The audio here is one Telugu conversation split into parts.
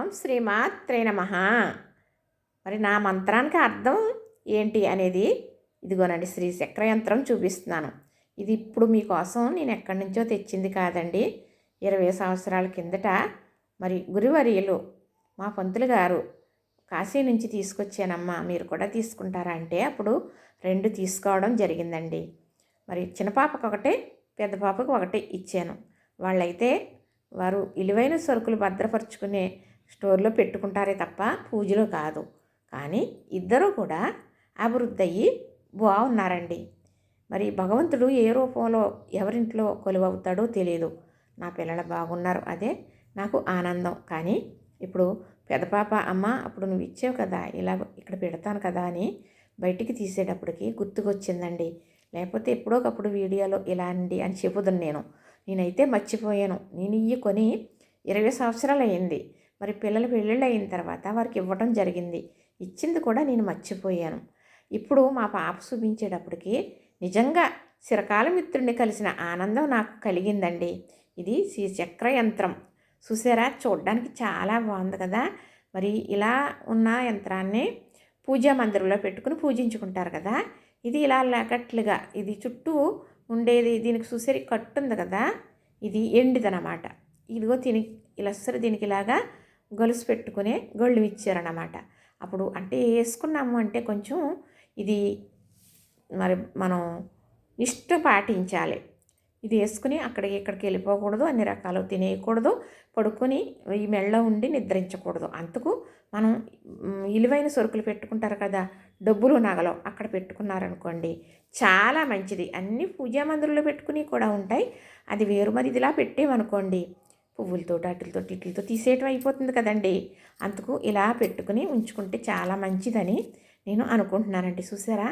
ఓం శ్రీమాత్రే నమః. మరి నా మంత్రానికి అర్థం ఏంటి అనేది ఇదిగోనండి శ్రీచక్ర యంత్రం చూపిస్తున్నాను. ఇది ఇప్పుడు మీకోసం నేను ఎక్కడి నుంచో తెచ్చింది కాదండి. 20 సంవత్సరాల కిందట మరి గురువర్యులు మా పంతులు గారు కాశీ నుంచి తీసుకొచ్చానమ్మా, మీరు కూడా తీసుకుంటారా అంటే అప్పుడు 2 తీసుకోవడం జరిగిందండి. మరి చిన్న పాపకు ఒకటి, పెద్ద పాపకు ఒకటి ఇచ్చాను. వాళ్ళైతే వారు విలువైన సరుకులు భద్రపరుచుకునే స్టోర్లో పెట్టుకుంటారే తప్ప పూజలో కాదు. కానీ ఇద్దరూ కూడా అభివృద్ధి అయ్యి బాగున్నారండి. మరి భగవంతుడు ఏ రూపంలో ఎవరింట్లో కొలువవుతాడో తెలియదు. నా పిల్లలు బాగున్నారు, అదే నాకు ఆనందం. కానీ ఇప్పుడు పెద్ద పాప అమ్మ అప్పుడు నువ్వు ఇచ్చావు కదా, ఇలా ఇక్కడ పెడతాను కదా అని బయటికి తీసేటప్పటికి గుర్తుకొచ్చిందండి. లేకపోతే ఎప్పుడోకప్పుడు వీడియోలో ఇలా అండి అని చెబుదును నేనైతే మర్చిపోయాను. నేను ఇవి కొని 20 సంవత్సరాలు అయింది. మరి పిల్లలు పెళ్ళిళ్ళు అయిన తర్వాత వారికి ఇవ్వడం జరిగింది. ఇచ్చింది కూడా నేను మర్చిపోయాను. ఇప్పుడు మా పాప చూపించేటప్పటికి నిజంగా చిరకాల మిత్రుడిని కలిసిన ఆనందం నాకు కలిగిందండి. ఇది శ్రీచక్ర యంత్రం చూసారా, చూడడానికి చాలా బాగుంది కదా. మరి ఇలా ఉన్న యంత్రాన్ని పూజా మందిరంలో పెట్టుకుని పూజించుకుంటారు కదా. ఇది ఇలా లేకట్లుగా ఇది చుట్టూ ఉండేది, దీనికి చూసేది కట్టు ఉంది కదా, ఇది ఎండిదనమాట. ఇదిగో ఇలా సరే దీనికి ఇలాగా గొలుసు పెట్టుకునే గొళ్ళు ఇచ్చారన్నమాట. అప్పుడు అంటే వేసుకున్నాము అంటే కొంచెం ఇది మరి మనం నిష్ట పాటించాలి. ఇది వేసుకుని ఇక్కడికి వెళ్ళిపోకూడదు, అన్ని రకాలు తినేయకూడదు, పడుకొని ఈ మెళ్ళ ఉండి నిద్రించకూడదు. అందుకు మనం విలువైన సరుకులు పెట్టుకుంటారు కదా, డబ్బులు నగలు అక్కడ పెట్టుకున్నారనుకోండి చాలా మంచిది. అన్నీ పూజా మందిరంలో పెట్టుకుని కూడా ఉంటాయి, అది వేరు. మరి ఇదిలా పెట్టేమనుకోండి పువ్వులతో వీటితో తీసేయటం అయిపోతుంది కదండి. అందుకు ఇలా పెట్టుకుని ఉంచుకుంటే చాలా మంచిదని నేను అనుకుంటున్నానండి. చూసారా,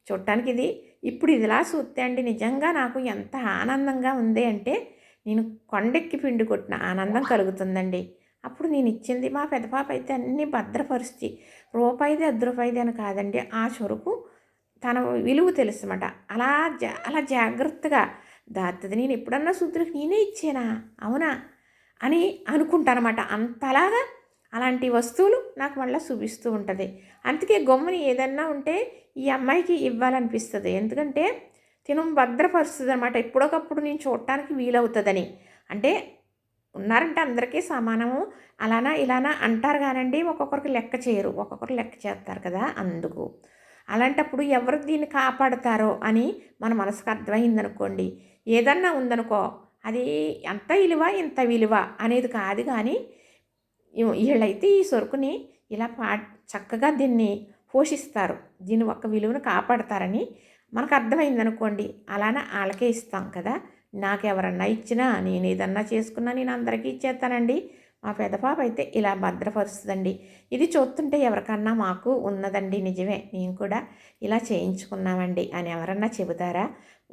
చూడటానికి ఇది ఇప్పుడు ఇదిలా చూస్తే అండి నిజంగా నాకు ఎంత ఆనందంగా ఉంది అంటే నేను కొండెక్కి పిండి కొట్టిన ఆనందం కలుగుతుందండి. అప్పుడు నేను ఇచ్చింది మా పెద్ద పాప అయితే అన్నీ భద్రపరిచి రూపాయిది 10 రూపాయిది అని కాదండి, ఆ చెరుకు తన విలువ తెలుసన్నమాట. అలా జాగ్రత్తగా దాత్తది. నేను ఎప్పుడన్నా సూత్రులకు నేనే ఇచ్చానా అవునా అని అనుకుంటానమాట. అంతలాగా అలాంటి వస్తువులు నాకు మళ్ళీ చూపిస్తూ ఉంటుంది. అందుకే గమ్ముని ఏదన్నా ఉంటే ఈ అమ్మాయికి ఇవ్వాలనిపిస్తుంది. ఎందుకంటే తిను భద్రపరుస్తుంది అనమాట. ఎప్పుడొకప్పుడు నేను చూడటానికి వీలవుతుందని. అంటే ఉన్నారంటే అందరికీ సమానము అలానా ఇలానా అంటారు కానండి, ఒక్కొక్కరికి లెక్క చేయరు, ఒక్కొక్కరు లెక్క చేస్తారు కదా. అందుకు అలాంటప్పుడు ఎవరు దీన్ని కాపాడతారో అని మన మనసుకు అర్థమైందనుకోండి, ఏదన్నా ఉందనుకో అది అంత విలువ ఇంత విలువ అనేది కాదు. కానీ వీళ్ళైతే ఈ సరుకుని ఇలా చక్కగా దీన్ని పోషిస్తారు, దీని ఒక్క విలువను కాపాడతారని మనకు అర్థమైందనుకోండి, అలానే వాళ్ళకే ఇస్తాం కదా. నాకెవరన్నా ఇచ్చినా నేను ఏదన్నా చేసుకున్నా నేను అందరికీ ఇచ్చేస్తానండి. మా పెద్ద పాప అయితే ఇలా భద్రపరుస్తుందండి. ఇది చూస్తుంటే ఎవరికన్నా మాకు ఉన్నదండి, నిజమే మేము కూడా ఇలా చేయించుకున్నామండి అని ఎవరన్నా చెబుతారా?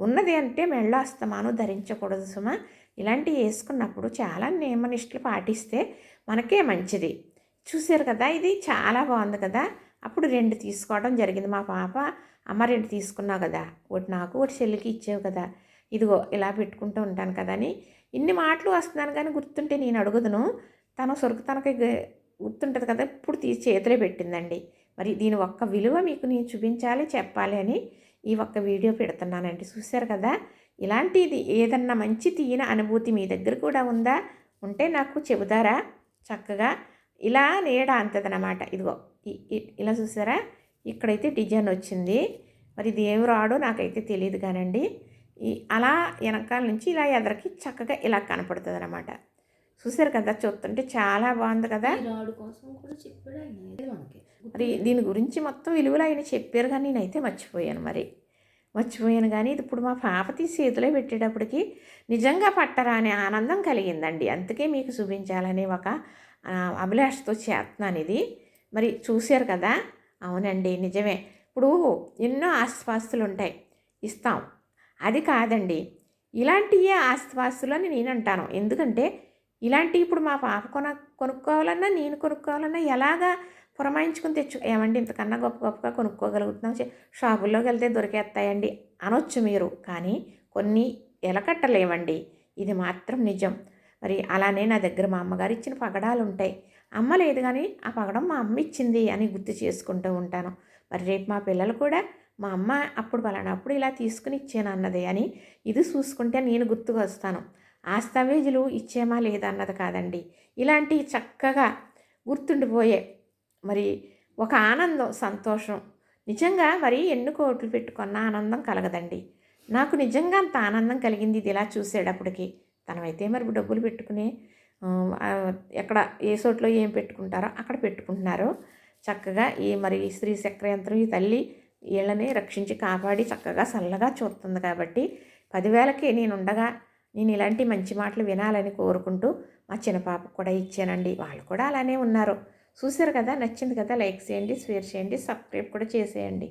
ఉన్నది అంటే మెళ్ళో అస్తమానం ధరించకూడదు సుమా. ఇలాంటివి వేసుకున్నప్పుడు చాలా నియమనిష్టలు పాటిస్తే మనకే మంచిది. చూసారు కదా, ఇది చాలా బాగుంది కదా. అప్పుడు 2 తీసుకోవడం జరిగింది. మా పాప అమ్మ 2 తీసుకున్నావు కదా, ఒకటి నాకు ఒకటి చెల్లికి ఇచ్చావు కదా, ఇదిగో ఇలా పెట్టుకుంటూ ఉంటాను కదా అని ఇన్ని మాటలు వస్తున్నాను. కానీ గుర్తుంటే నేను అడుగుదును, తన సొరుకు తనకి గుర్తుంటుంది కదా, ఇప్పుడు తీసి చేతిలో పెట్టిందండి. మరి దీని ఒక్క విలువ మీకు నేను చూపించాలి చెప్పాలి అని ఈ ఒక్క వీడియో పెడుతున్నానండి. చూశారు కదా, ఇలాంటిది ఏదన్నా మంచి తీయని అనుభూతి మీ దగ్గర కూడా ఉందా? ఉంటే నాకు చెబుతారా? చక్కగా ఇలా నీడ అంతదనమాట. ఇదిగో ఇలా చూసారా, ఇక్కడైతే డిజైన్ వచ్చింది. మరి ఇది ఏం రాడో నాకైతే తెలియదు కానండి, అలా వెనకాల నుంచి ఇలా ఎదరికి చక్కగా ఇలా కనపడుతుంది అనమాట. చూసారు కదా, చూస్తుంటే చాలా బాగుంది కదా. మరి దీని గురించి మొత్తం విలువలు ఆయన చెప్పారు కానీ నేనైతే మర్చిపోయాను. కానీ ఇది ఇప్పుడు మా పాప తీసి చేతిలో పెట్టేటప్పటికి నిజంగా పట్టరాని ఆనందం కలిగిందండి. అందుకే మీకు చూపించాలని ఒక అభిలాషతో చేస్తున్నాను ఇది. మరి చూశారు కదా, అవునండి నిజమే. ఇప్పుడు ఎన్నో ఆస్తిపాస్తులు ఉంటాయి, ఇస్తాం, అది కాదండి. ఇలాంటివే ఆస్తిపాస్తులు అని నేను అంటాను. ఎందుకంటే ఇలాంటివి ఇప్పుడు మా పాప కొనుక్కోవాలన్నా నేను కొనుక్కోవాలన్నా ఎలాగా పురమాయించుకుని ఏమండి ఇంతకన్నా గొప్పగా కొనుక్కోగలుగుతున్నాం, షాపుల్లోకి వెళ్తే దొరికేస్తాయండి అనొచ్చు మీరు. కానీ కొన్ని ఎలకట్టలేవండి, ఇది మాత్రం నిజం. మరి అలానే నా దగ్గర మా అమ్మగారు ఇచ్చిన పగడాలు ఉంటాయి, అమ్మ లేదు కానీ ఆ పగడం మా అమ్మ ఇచ్చింది అని గుర్తు చేసుకుంటూ ఉంటాను. మరి రేపు మా పిల్లలు కూడా మా అమ్మ అప్పుడు పలానప్పుడు ఇలా తీసుకుని ఇచ్చాను అన్నది అని ఇది చూసుకుంటే నేను గుర్తుకు వస్తాను. ఆస్తావేజులు ఇచ్చేమా లేదా అన్నది కాదండి. ఇలాంటి చక్కగా గుర్తుండిపోయే మరి ఒక ఆనందం, సంతోషం నిజంగా మరి ఎన్ని కోట్లు పెట్టుకున్న ఆనందం కలగదండి. నాకు నిజంగా అంత ఆనందం కలిగింది ఇది ఇలా చూసేటప్పటికి. తనమైతే మరి డబ్బులు పెట్టుకుని ఎక్కడ ఏ చోట్లో ఏం పెట్టుకుంటారో అక్కడ పెట్టుకుంటున్నారు. చక్కగా ఈ మరి శ్రీ చక్ర యంత్రం ఈ తల్లి వీళ్ళని రక్షించి కాపాడి చక్కగా చల్లగా చూస్తుంది కాబట్టి 10,000కి నేనుండగా నేను ఇలాంటి మంచి మాటలు వినాలని కోరుకుంటూ మా చిన్న పాపకు కూడా ఇచ్చానండి. వాళ్ళు కూడా అలానే ఉన్నారు. చూసారు కదా, నచ్చింది కదా, లైక్ చేయండి, షేర్ చేయండి, సబ్స్క్రైబ్ కూడా చేసేయండి.